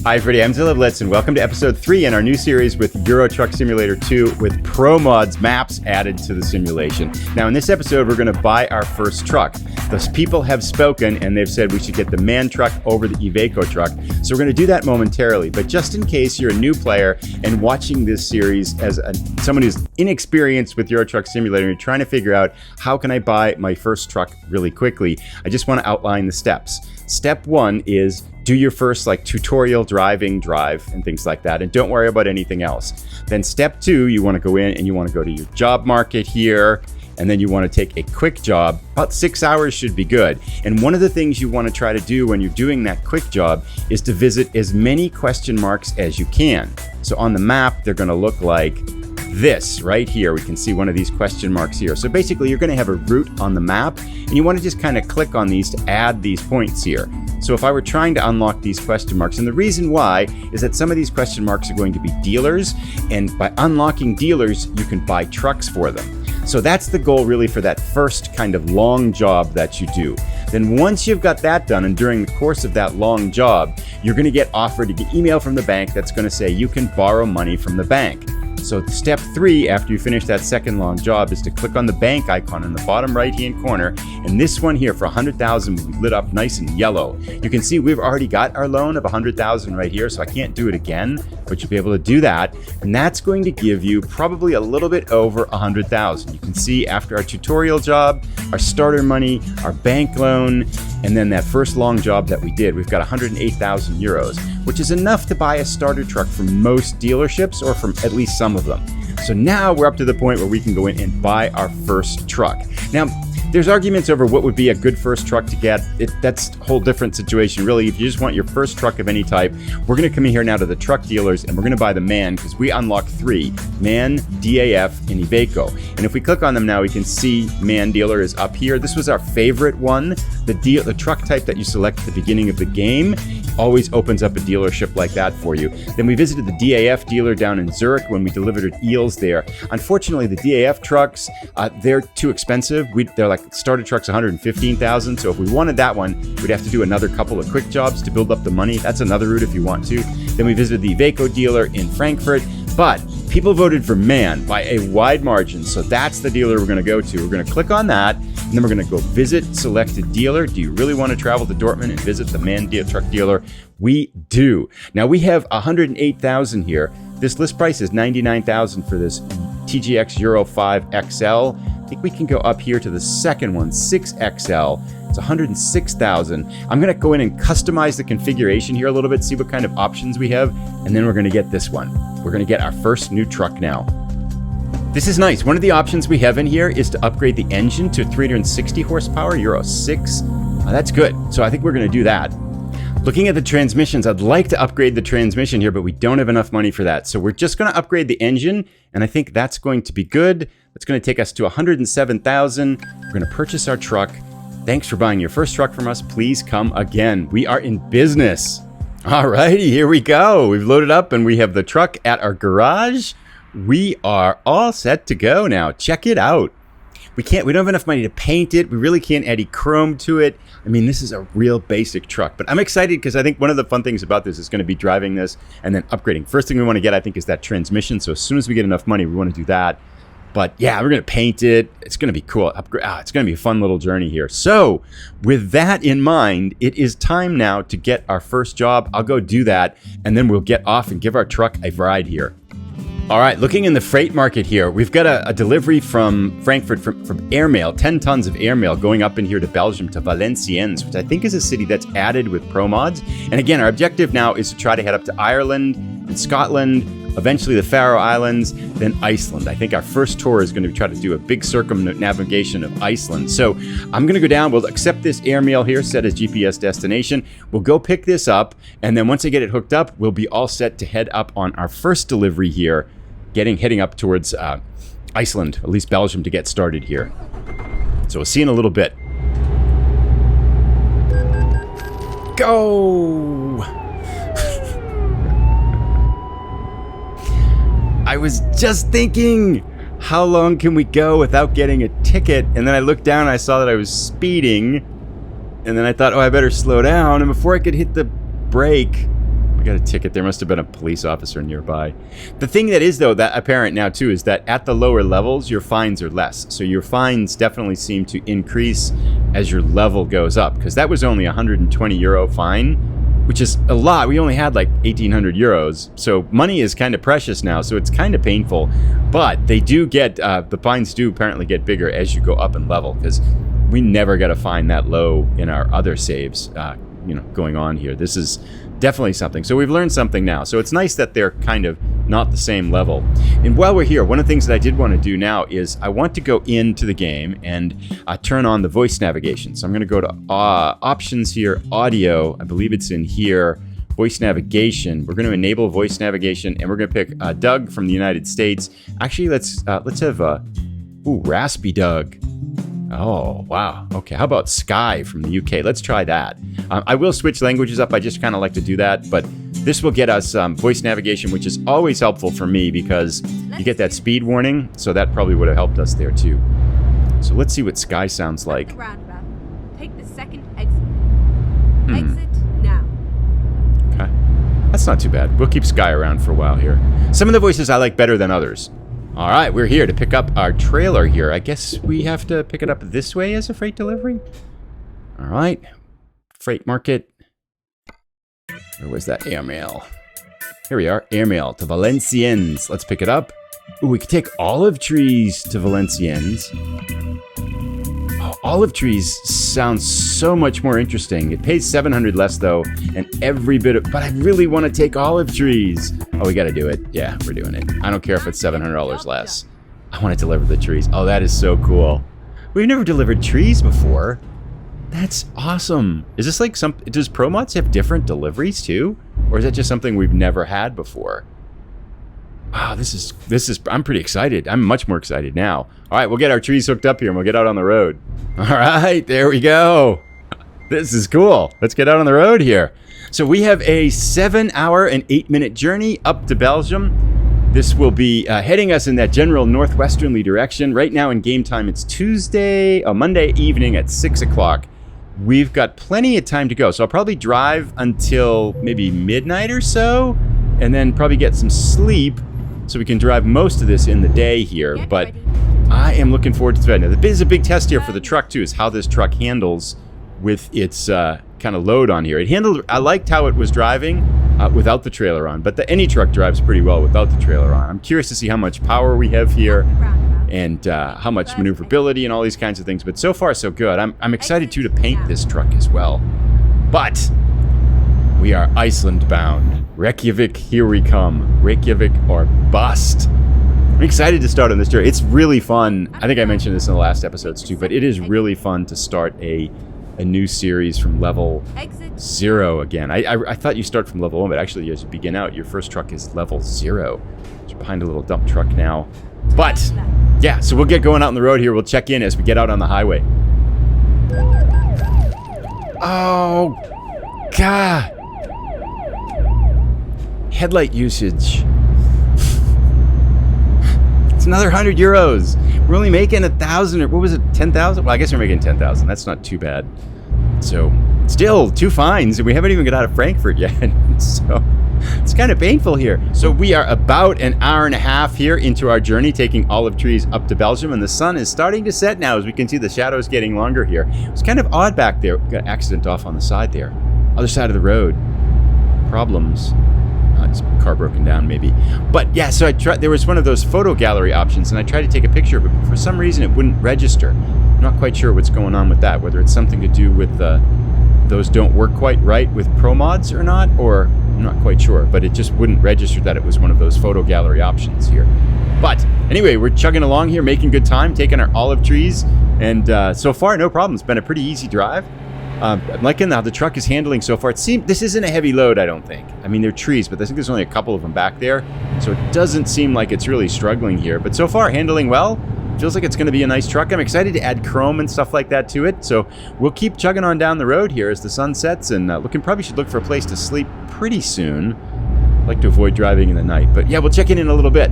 Hi everybody, I'm Zilla Blitz and welcome to episode 3 in our new series with Euro Truck Simulator 2 with Promods maps added to the simulation. Now in this episode we're going to buy our first truck. Those people have spoken and they've said we should get the MAN truck over the Iveco truck. So we're going to do that momentarily, but just in case you're a new player and watching this series as someone who's inexperienced with Euro Truck Simulator and you're trying to figure out how can I buy my first truck really quickly, I just want to outline the steps. Step 1 is do your first tutorial drive and things like that, and don't worry about anything else. Then step 2, you want to go in and you want to go to your job market here, and then you want to take a quick job. About 6 hours should be good. And one of the things you want to try to do when you're doing that quick job is to visit as many question marks as you can. So on the map, they're going to look like this right here. We can see one of these question marks here. So basically you're going to have a route on the map and you want to just kind of click on these to add these points here. So if I were trying to unlock these question marks, and the reason why is that some of these question marks are going to be dealers, and by unlocking dealers you can buy trucks for them. So that's the goal really for that first kind of long job that you do. Then once you've got that done, and during the course of that long job, you're going to get offered an email from the bank that's going to say you can borrow money from the bank. So step 3, after you finish that second long job, is to click on the bank icon in the bottom right-hand corner, and this one here for 100,000 will be lit up nice and yellow. You can see we've already got our loan of 100,000 right here, so I can't do it again, but you'll be able to do that, and that's going to give you probably a little bit over 100,000. You can see after our tutorial job, our starter money, our bank loan, and then that first long job that we did, we've got 108,000 euros, which is enough to buy a starter truck from most dealerships, or from at least some of them. So now we're up to the point where we can go in and buy our first truck. Now, there's arguments over what would be a good first truck to get. That's a whole different situation, really. If you just want your first truck of any type, we're going to come in here now to the truck dealers and we're going to buy the MAN, because we unlock 3, MAN, DAF, and Iveco. And if we click on them now, we can see MAN dealer is up here. This was our favorite one. The truck type that you select at the beginning of the game always opens up a dealership like that for you. Then we visited the DAF dealer down in Zurich when we delivered Eels there. Unfortunately, the DAF trucks, they're too expensive. They're like starter trucks, 115,000. So if we wanted that one, we'd have to do another couple of quick jobs to build up the money. That's another route if you want to. Then we visited the Iveco dealer in Frankfurt, but people voted for MAN by a wide margin. So that's the dealer we're going to go to. We're going to click on that, and then we're going to go visit selected dealer. Do you really want to travel to Dortmund and visit the MAN truck dealer? We do. Now we have 108,000 here. This list price is 99,000 for this TGX Euro 5 XL. I think we can go up here to the second one, 6XL. It's 106,000. I'm going to go in and customize the configuration here a little bit, see what kind of options we have, and then we're going to get this one. We're going to get our first new truck now. This is nice. One of the options we have in here is to upgrade the engine to 360 horsepower, Euro 6. That's good. So I think we're going to do that. Looking at the transmissions, I'd like to upgrade the transmission here, but we don't have enough money for that. So we're just going to upgrade the engine, and I think that's going to be good. That's going to take us to 107,000. We're going to purchase our truck. Thanks for buying your first truck from us. Please come again. We are in business. All righty, here we go. We've loaded up and we have the truck at our garage. We are all set to go now. Check it out. We don't have enough money to paint it. We really can't add any chrome to it. I mean, this is a real basic truck, but I'm excited because I think one of the fun things about this is going to be driving this and then upgrading. First thing we want to get, I think, is that transmission. So as soon as we get enough money, we want to do that. But yeah, we're going to paint it. It's going to be cool. It's going to be a fun little journey here. So with that in mind, it is time now to get our first job. I'll go do that, and then we'll get off and give our truck a ride here. All right, looking in the freight market here, we've got a delivery from Frankfurt from airmail, 10 tons of airmail going up in here to Belgium, to Valenciennes, which I think is a city that's added with Promods. And again, our objective now is to try to head up to Ireland and Scotland, eventually the Faroe Islands, then Iceland. I think our first tour is going to try to do a big circumnavigation of Iceland. So I'm going to go down, we'll accept this airmail here, set as GPS destination. We'll go pick this up, and then once I get it hooked up, we'll be all set to head up on our first delivery here, heading up towards Iceland, at least Belgium, to get started here. So we'll see in a little bit. Go! I was just thinking, how long can we go without getting a ticket? And then I looked down and I saw that I was speeding. And then I thought, oh, I better slow down. And before I could hit the brake, we got a ticket. There must have been a police officer nearby. The thing that is, though, that apparent now, too, is that at the lower levels, your fines are less. So your fines definitely seem to increase as your level goes up, because that was only a €120 fine, which is a lot. We only had like 1,800 euros. So money is kind of precious now, so it's kind of painful. But they do get, the fines do apparently get bigger as you go up in level, because we never got a fine that low in our other saves, going on here. This is definitely something. So we've learned something now. So it's nice that they're kind of not the same level. And while we're here, one of the things that I did want to do now is I want to go into the game and turn on the voice navigation. So I'm going to go to options here, audio. I believe it's in here. Voice navigation. We're going to enable voice navigation, and we're going to pick Doug from the United States. Actually, let's have Raspy Doug. Oh, wow. Okay, how about Sky from the UK? Let's try that. I will switch languages up. I just kind of like to do that, but this will get us voice navigation, which is always helpful for me because you get that speed warning, so that probably would have helped us there too. So let's see what Sky sounds like. The roundabout. Take the second exit. Exit now. Okay. That's not too bad. We'll keep Sky around for a while here. Some of the voices I like better than others. All right, we're here to pick up our trailer here. I guess we have to pick it up this way as a freight delivery. All right. Freight market. Where was that airmail? Here we are. Airmail to Valenciennes. Let's pick it up. Ooh, we could take olive trees to Valenciennes. Oh, olive trees sounds so much more interesting. It pays 700 less though, and every bit of, but I really want to take olive trees. Oh, we got to do it. Yeah, we're doing it. I don't care if it's $700 less. I want to deliver the trees. Oh, that is so cool. We've never delivered trees before. That's awesome. Is this like does Promods have different deliveries too? Or is that just something we've never had before? Wow, this is, I'm pretty excited. I'm much more excited now. All right, we'll get our trees hooked up here and we'll get out on the road. All right, there we go. This is cool. Let's get out on the road here. So we have a 7-hour and 8-minute journey up to Belgium. This will be heading us in that general northwesterly direction. Right now in game time, it's Monday evening at 6 o'clock. We've got plenty of time to go. So I'll probably drive until maybe midnight or so, and then probably get some sleep so we can drive most of this in the day here. But I am looking forward to the Now, this is a big test here for the truck too, is how this truck handles with its kind of load on here. I liked how it was driving without the trailer on, but any truck drives pretty well without the trailer on. I'm curious to see how much power we have here and how much maneuverability and all these kinds of things. But so far, so good. I'm excited too to paint this truck as well. But we are Iceland bound. Reykjavik, here we come. Reykjavik or bust. I'm excited to start on this journey. It's really fun. I think I mentioned this in the last episodes too, but it is really fun to start a new series from level 0 again. I thought you start from level 1, but actually as you begin out, your first truck is level 0. You're behind a little dump truck now. But, yeah, so we'll get going out on the road here. We'll check in as we get out on the highway. Oh, God. Headlight usage. It's another 100 euros. We're only making 1,000, or what was it, 10,000? Well, I guess we're making 10,000. That's not too bad. So, still 2 fines, and we haven't even got out of Frankfurt yet. So, it's kind of painful here. So, we are about an hour and a half here into our journey, taking olive trees up to Belgium, and the sun is starting to set now, as we can see the shadows getting longer here. It's kind of odd back there. Got an accident off on the side there. Other side of the road. Problems. Car broken down maybe, but yeah, so I tried. There was one of those photo gallery options, and I tried to take a picture, but for some reason it wouldn't register. I'm not quite sure what's going on with that, whether it's something to do with those don't work quite right with Promods or not, or I'm not quite sure, but it just wouldn't register that it was one of those photo gallery options here. But anyway, we're chugging along here, making good time, taking our olive trees, and so far no problem. It's been a pretty easy drive. I'm liking how the truck is handling so far. It seems this isn't a heavy load, I don't think. I mean, they're trees, but I think there's only a couple of them back there. So it doesn't seem like it's really struggling here. But so far, handling well. Feels like it's going to be a nice truck. I'm excited to add chrome and stuff like that to it. So we'll keep chugging on down the road here as the sun sets. And probably should look for a place to sleep pretty soon. I'd like to avoid driving in the night. But yeah, we'll check in a little bit.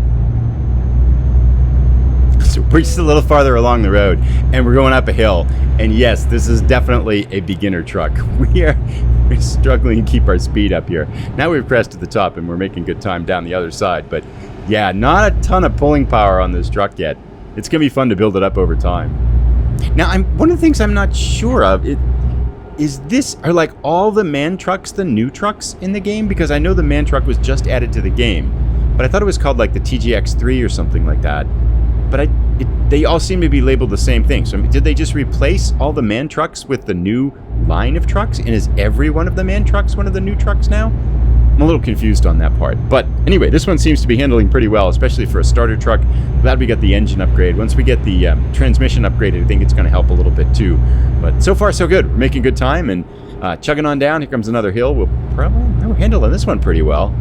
So we're just a little farther along the road, and we're going up a hill. And yes, this is definitely a beginner truck. We are we're struggling to keep our speed up here. Now we've crested the top and we're making good time down the other side. But yeah, not a ton of pulling power on this truck yet. It's going to be fun to build it up over time. Now, one of the things I'm not sure of are like all the man trucks the new trucks in the game? Because I know the man truck was just added to the game, but I thought it was called like the TGX3 or something like that. But they all seem to be labeled the same thing. So did they just replace all the man trucks with the new line of trucks? And is every one of the man trucks one of the new trucks now? I'm a little confused on that part. But anyway, this one seems to be handling pretty well, especially for a starter truck. Glad we got the engine upgrade. Once we get the transmission upgraded, I think it's going to help a little bit too. But so far, so good. We're making good time and chugging on down. Here comes another hill. We're handling this one pretty well.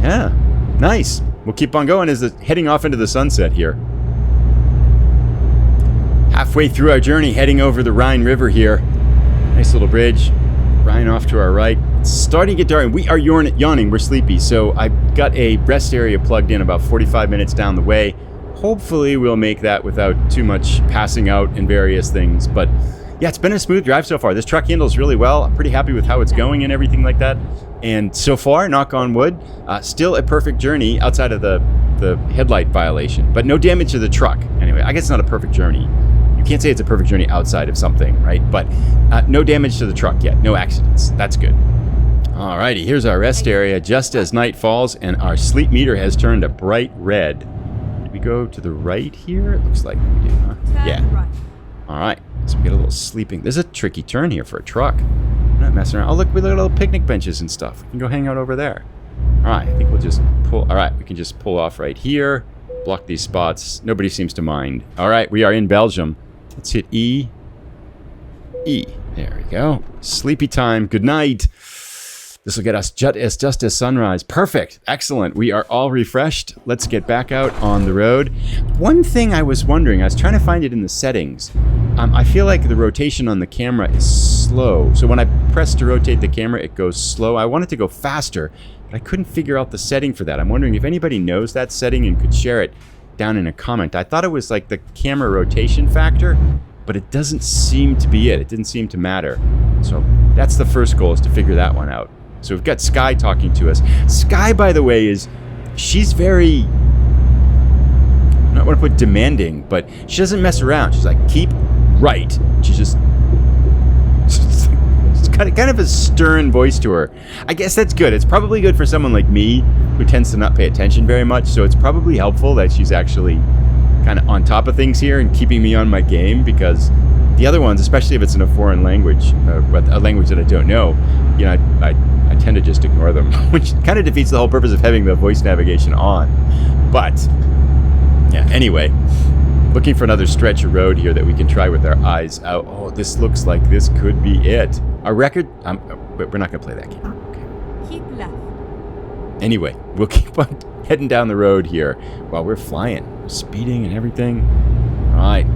Yeah, nice. We'll keep on going as heading off into the sunset here. Halfway through our journey, heading over the Rhine River here. Nice little bridge. Rhine off to our right. It's starting to get dark. We are yawning. We're sleepy. So I've got a rest area plugged in about 45 minutes down the way. Hopefully we'll make that without too much passing out and various things. But yeah, it's been a smooth drive so far. This truck handles really well. I'm pretty happy with how it's going and everything like that. And so far, knock on wood, still a perfect journey outside of the headlight violation. But no damage to the truck. Anyway, I guess it's not a perfect journey. You can't say it's a perfect journey outside of something, right? But no damage to the truck yet. No accidents. That's good. Alrighty, here's our rest area just as night falls and our sleep meter has turned a bright red. Do we go to the right here? It looks like we do, huh? Yeah. Right. Alright, so we get a little sleeping. This is a tricky turn here for a truck. I'm not messing around. Oh, look, we look at little picnic benches and stuff. We can go hang out over there. Alright, I think we'll just pull. Alright, we can just pull off right here. Block these spots. Nobody seems to mind. Alright, we are in Belgium. Let's hit E. E. There we go. Sleepy time. Good night. This will get us just as sunrise. Perfect. Excellent. We are all refreshed. Let's get back out on the road. One thing I was wondering, I was trying to find it in the settings. I feel like the rotation on the camera is slow. So when I press to rotate the camera, it goes slow. I want it to go faster, but I couldn't figure out the setting for that. I'm wondering if anybody knows that setting and could share it down in a comment. I thought it was like the camera rotation factor, but it doesn't seem to be it. It didn't seem to matter. So that's the first goal, is to figure that one out. So we've got Sky talking to us. Sky, by the way, she's very, I don't want to put demanding, but she doesn't mess around. She's like, keep right. She's just it's kind of a stern voice to her. I guess that's good. It's probably good for someone like me who tends to not pay attention very much. So it's probably helpful that she's actually kind of on top of things here and keeping me on my game, because the other ones, especially if it's in a foreign language, a language that I don't know, you know, I tend to just ignore them, which kind of defeats the whole purpose of having the voice navigation on. But yeah, anyway, looking for another stretch of road here that we can try with our eyes out. Oh, this looks like this could be it. Our record, we're not going to play that game. Okay. Keep left. Anyway, we'll keep on heading down the road here while we're flying, speeding and everything. All right.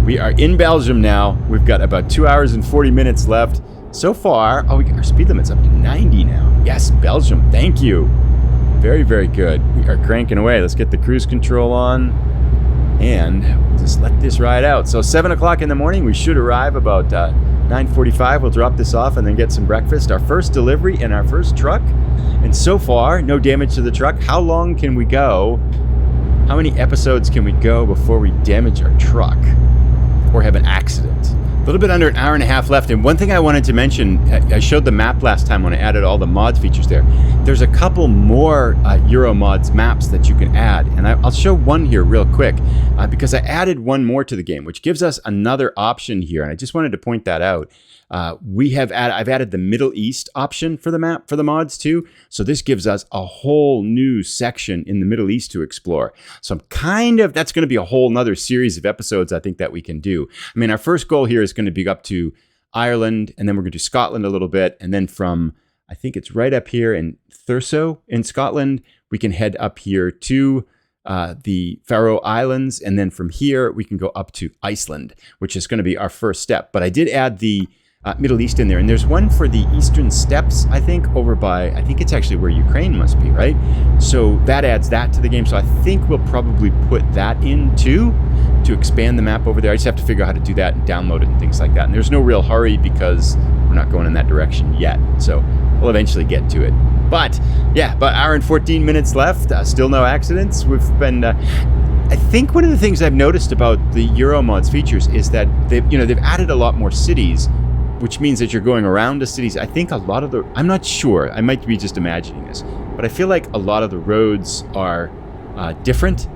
We are in Belgium now. We've got about 2 hours and 40 minutes left. So far, our speed limit's up to 90 now. Yes, Belgium, thank you. Very, very good. We are cranking away. Let's get the cruise control on and just let this ride out. So 7 o'clock in the morning, we should arrive about 9:45. We'll drop this off and then get some breakfast. Our first delivery in our first truck. And so far, no damage to the truck. How long can we go? How many episodes can we go before we damage our truck or have an accident? A little bit under an hour and a half left, and one thing I wanted to mention, I showed the map last time when I added all the mods features there. There's a couple more Euromods maps that you can add, and I'll show one here real quick because I added one more to the game, which gives us another option here, and I just wanted to point that out. I've added the Middle East option for the map, for the mods too. So this gives us a whole new section in the Middle East to explore. So that's going to be a whole nother series of episodes I think that we can do. I mean, our first goal here is going to be up to Ireland, and then we're going to do Scotland a little bit. And then from, I think it's right up here in Thurso in Scotland, we can head up here to the Faroe Islands. And then from here, we can go up to Iceland, which is going to be our first step. But I did add the Middle East in there. And there's one for the Eastern Steppes, I think, over by, I think it's actually where Ukraine must be, right? So that adds that to the game. So I think we'll probably put that in too, to expand the map over there. I just have to figure out how to do that and download it and things like that. And there's no real hurry because we're not going in that direction yet. So we'll eventually get to it. But yeah, about hour and 14 minutes left. Still no accidents. We've been. I think one of the things I've noticed about the Euromods features is that they've added a lot more cities, which means that you're going around the cities. I think a lot of I'm not sure. I might be just imagining this, but I feel like a lot of the roads are different,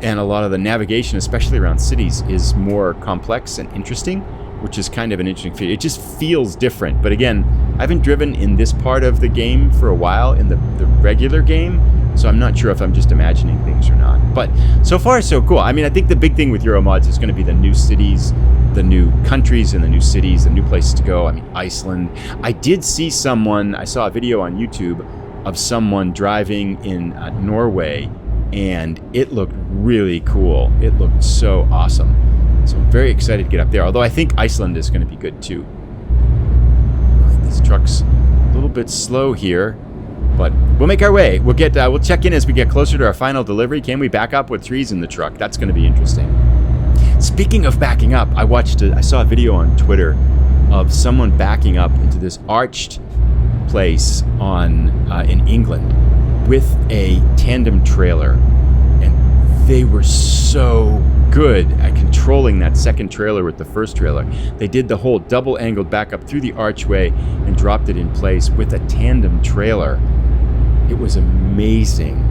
and a lot of the navigation, especially around cities, is more complex and interesting, which is kind of an interesting feature. It just feels different. But again, I haven't driven in this part of the game for a while in the regular game, so I'm not sure if I'm just imagining things or not. But so far, so cool. I mean, I think the big thing with Euromods is going to be the new cities, the new countries and the new cities, the new places to go. I mean, Iceland. I did see I saw a video on YouTube of someone driving in Norway, and it looked really cool. It looked so awesome. So I'm very excited to get up there, although I think Iceland is going to be good too. This truck's a little bit slow here, but we'll make our way. We'll check in as we get closer to our final delivery. Can we back up with trees in the truck? That's going to be interesting. Speaking of backing up, I saw a video on Twitter of someone backing up into this arched place in England with a tandem trailer, and they were so good at controlling that second trailer with the first trailer. They did the whole double angled back up through the archway and dropped it in place with a tandem trailer. It was amazing.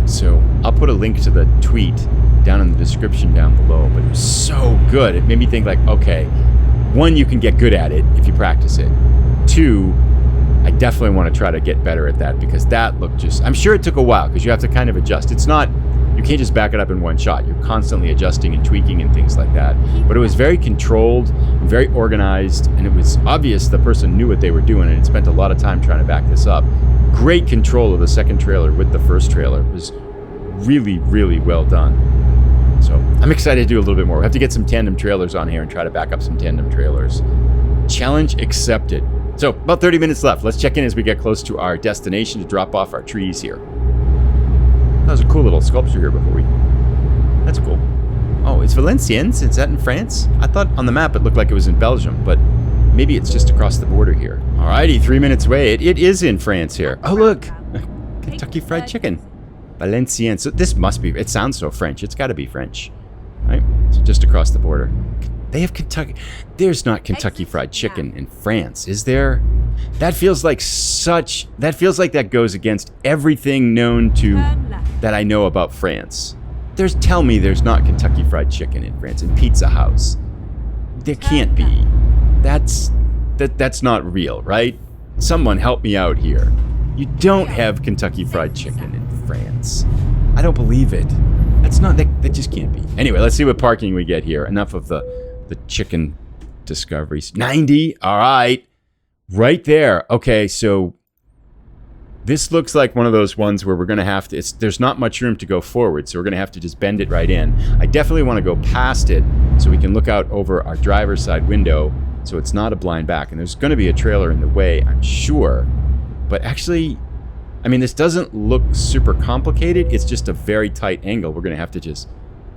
So I'll put a link to the tweet down in the description down below, but it was so good. It made me think like, okay, one, you can get good at it if you practice it. Two, I definitely want to try to get better at that, because that looked I'm sure it took a while because you have to kind of adjust. You can't just back it up in one shot. You're constantly adjusting and tweaking and things like that. But it was very controlled and very organized, and it was obvious the person knew what they were doing and had spent a lot of time trying to back this up. Great control of the second trailer with the first trailer. It was really, really well done. So I'm excited to do a little bit more. We have to get some tandem trailers on here and try to back up some tandem trailers. Challenge accepted. So about 30 minutes left. Let's check in as we get close to our destination to drop off our trees here. That was a cool little sculpture here before That's cool. Oh, it's Valenciennes? Is that in France? I thought on the map it looked like it was in Belgium, but maybe it's just across the border here. Alrighty, 3 minutes away. It is in France here. Oh, look! Kentucky Fried Chicken. Valenciennes. So this must be... It sounds so French. It's got to be French. Right? So just across the border. They have Kentucky... There's not Kentucky Fried Chicken in France, is there? That feels like that goes against everything known to... that I know about France. Tell me there's not Kentucky Fried Chicken in France, and Pizza House. There can't be. That's not real, right? Someone help me out here. You don't have Kentucky Fried Chicken in France. I don't believe it. That just can't be. Anyway, let's see what parking we get here. Enough of the chicken discoveries. 90. All right. Right there. Okay, so this looks like one of those ones where we're going to have to... There's not much room to go forward, so we're going to have to just bend it right in. I definitely want to go past it so we can look out over our driver's side window so it's not a blind back. And there's going to be a trailer in the way, I'm sure. But actually, I mean, this doesn't look super complicated. It's just a very tight angle. We're going to have to just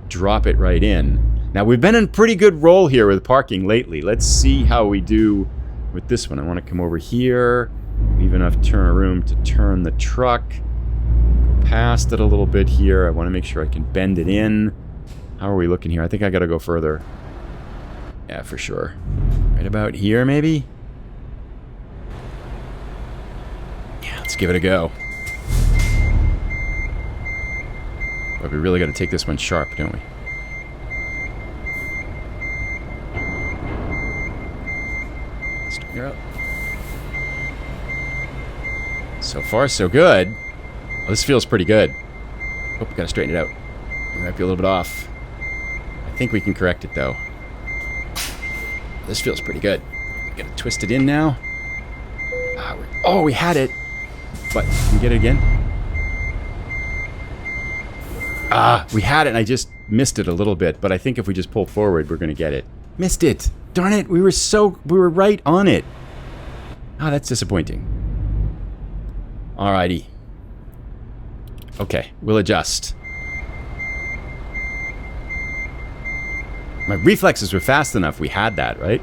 drop it right in. Now, we've been in a pretty good roll here with parking lately. Let's see how we do with this one. I want to come over here, leave enough room to turn the truck, go past it a little bit here. I want to make sure I can bend it in. How are we looking here? I think I got to go further. Yeah, for sure. Right about here, maybe? Yeah, let's give it a go. But we really got to take this one sharp, don't we? Straighten her out. So far, so good. Well, this feels pretty good. Oh, we gotta straighten it out. We might be a little bit off. I think we can correct it, though. This feels pretty good. We gotta twist it in now. Oh, we had it. But, can we get it again? We had it, and I just missed it a little bit. But I think if we just pull forward, we're gonna get it. Missed it. Darn it, we were right on it. That's disappointing. Alrighty. Okay, we'll adjust. My reflexes were fast enough. We had that, right?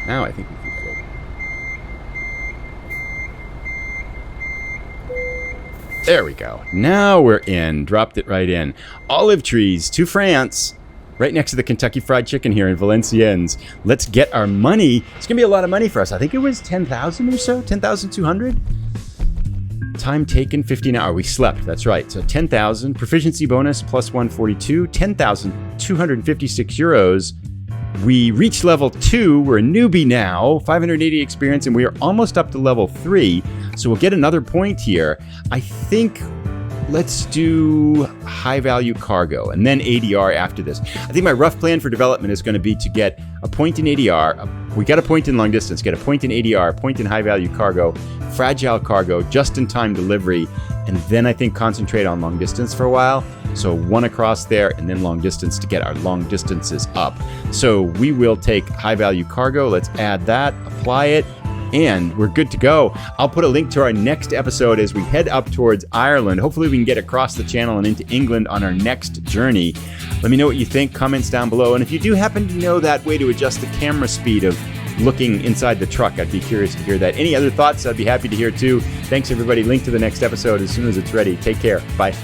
Now I think we can There we go. Now we're in. Dropped it right in. Olive trees to France, right next to the Kentucky Fried Chicken here in Valenciennes. Let's get our money. It's going to be a lot of money for us. I think it was 10,000 or so, 10,200. Time taken 15 hours. We slept. That's right. So 10,000. Proficiency bonus plus 142. 10,256 euros. We reached level 2. We're a newbie now. 580 experience, and we are almost up to level 3. So we'll get another point here. I think let's do high value cargo and then ADR after this. I think my rough plan for development is going to be to get a point in ADR. We got a point in long distance, get a point in ADR, a point in high value cargo, fragile cargo, just in time delivery. And then I think concentrate on long distance for a while. So one across there and then long distance to get our long distances up. So we will take high value cargo. Let's add that, apply it, and we're good to go. I'll put a link to our next episode as we head up towards Ireland. Hopefully we can get across the channel and into England on our next journey. Let me know what you think, comments down below. And if you do happen to know that way to adjust the camera speed of looking inside the truck, I'd be curious to hear that. Any other thoughts? I'd be happy to hear too. Thanks everybody. Link to the next episode as soon as it's ready. Take care. Bye.